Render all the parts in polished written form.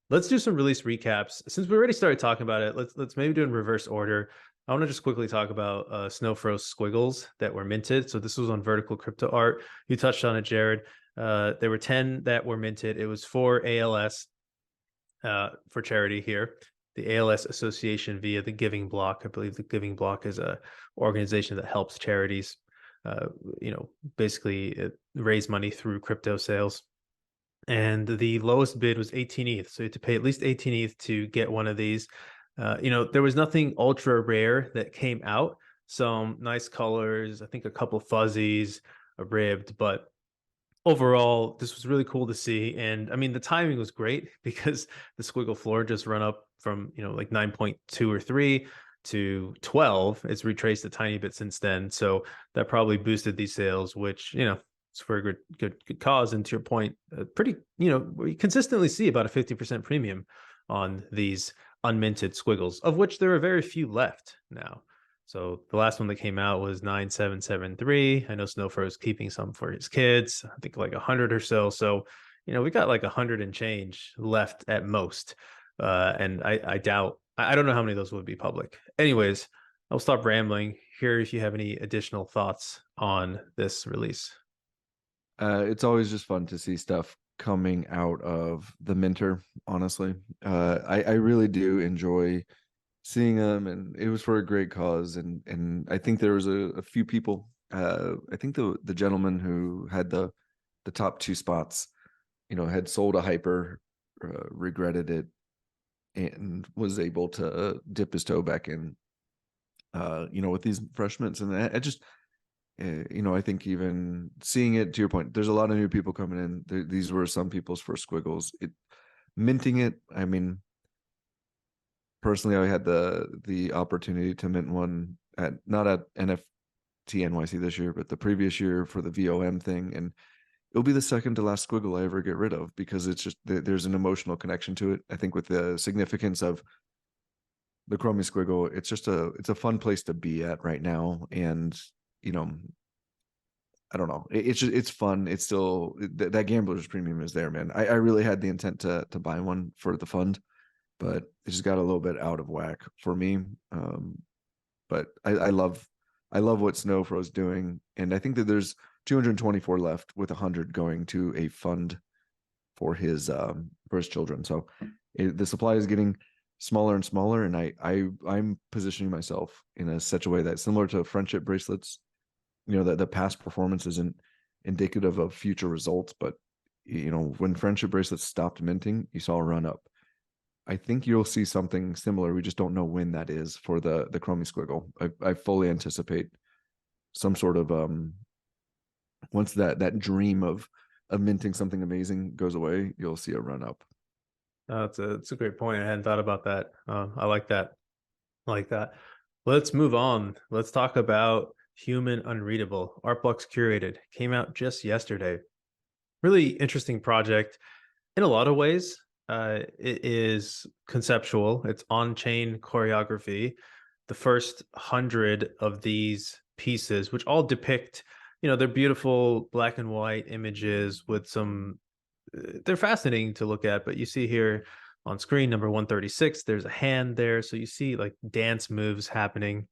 Let's do some release recaps. Since we already started talking about it, let's maybe do in reverse order. I want to just quickly talk about Snow Froze Squiggles that were minted. So this was on Vertical Crypto Art. You touched on it, Jared. There were 10 that were minted. It was for ALS, for charity here. The ALS Association via the Giving Block. I believe the Giving Block is a organization that helps charities, uh, basically raise money through crypto sales. And the lowest bid was 18 ETH. So you had to pay at least 18 ETH to get one of these. There was nothing ultra rare that came out. Some nice colors, I think a couple fuzzies, a ribbed, but overall, this was really cool to see. And I mean, the timing was great because the squiggle floor just run up from, like 9.2 or 3 to 12. It's retraced a tiny bit since then. So that probably boosted these sales, which, it's for a good cause. And to your point, pretty, we consistently see about a 50% premium on these unminted squiggles, of which there are very few left now. So the last one that came out was 9773. I know Snowfur is keeping some for his kids. I think like 100 or so. So, we got like 100 and change left at most. And I doubt, I don't know how many of those would be public. Anyways, I'll stop rambling here if you have any additional thoughts on this release. It's always just fun to see stuff coming out of the minter, honestly. I really do enjoy seeing them, and it was for a great cause. And I think there was a few people. I think the gentleman who had the top two spots, had sold a hyper, regretted it, and was able to dip his toe back in. With these fresh mints, and I just I think even seeing it, to your point, there's a lot of new people coming in. These were some people's first squiggles. Minting it. I mean, personally, I had the opportunity to mint one at not at NFT NYC this year, but the previous year for the VOM thing, and it'll be the second to last squiggle I ever get rid of because it's just there's an emotional connection to it. I think with the significance of the Chromie squiggle, it's a fun place to be at right now, and you know I don't know. It's fun. It's still that gambler's premium is there, man. I really had the intent to buy one for the fund, but it just got a little bit out of whack for me. But I love what Snowfro's doing, and I think that there's 224 left with 100 going to a fund for his children. So the supply is getting smaller and smaller, and I'm positioning myself in such a way that similar to friendship bracelets, that the past performance isn't indicative of future results, but when friendship bracelets stopped minting, you saw a run up. I think you'll see something similar. We just don't know when that is for the Chromie squiggle. I fully anticipate some sort of once that dream of minting something amazing goes away, you'll see a run up. It's a great point. I hadn't thought about that. I like that. I like that. Let's move on. Let's talk about Human Unreadable. Art Blocks Curated came out just yesterday. Really interesting project in a lot of ways. It is conceptual. It's on-chain choreography. The first 100 of these pieces, which all depict, they're beautiful black and white images with some. They're fascinating to look at. But you see here on screen, number 136, there's a hand there, so you see like dance moves happening.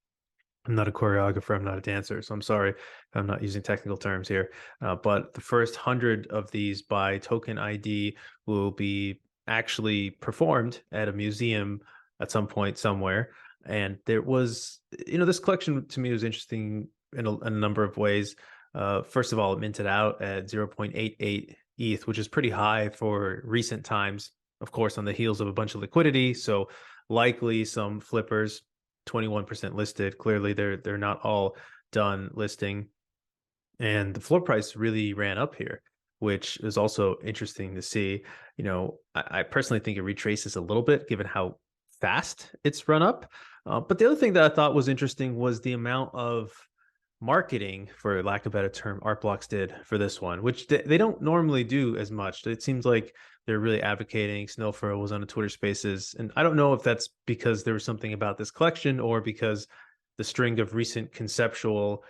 I'm not a choreographer. I'm not a dancer, so I'm sorry if I'm not using technical terms here. But the first 100 of these by token ID will be actually performed at a museum at some point somewhere. And there was, this collection to me was interesting in a number of ways. First of all, it minted out at 0.88 ETH, which is pretty high for recent times. Of course, on the heels of a bunch of liquidity, so likely some flippers. 21% listed. Clearly, they're not all done listing, and the floor price really ran up here, which is also interesting to see. I personally think it retraces a little bit given how fast it's run up. But the other thing that I thought was interesting was the amount of marketing, for lack of a better term, Art Blocks did for this one, which they don't normally do as much. It seems like they're really advocating. Snowfurl was on a Twitter Spaces, and I don't know if that's because there was something about this collection or because the string of recent conceptual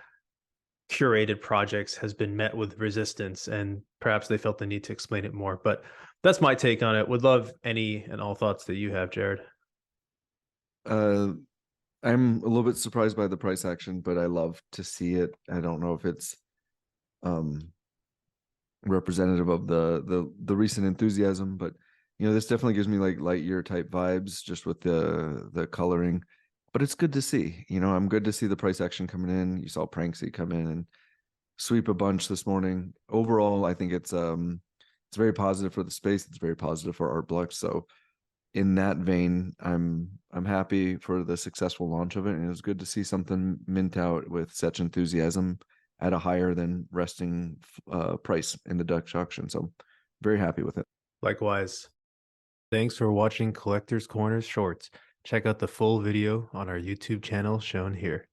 curated projects has been met with resistance, and perhaps they felt the need to explain it more. But That's my take on it. Would love any and all thoughts that you have, Jared. Uh, I'm a little bit surprised by the price action, but I love to see it. I don't know if it's um representative of the recent enthusiasm, but this definitely gives me like Lightyear type vibes just with the coloring. But it's good to see. I'm good to see the price action coming in. You saw Pranksy come in and sweep a bunch this morning. Overall, I think it's very positive for the space. It's very positive for Artblocks. So in that vein, I'm happy for the successful launch of it, and it was good to see something mint out with such enthusiasm at a higher than resting price in the Dutch auction. So very happy with it. Likewise. Thanks for watching Collector's Corner Shorts. Check out the full video on our YouTube channel shown here.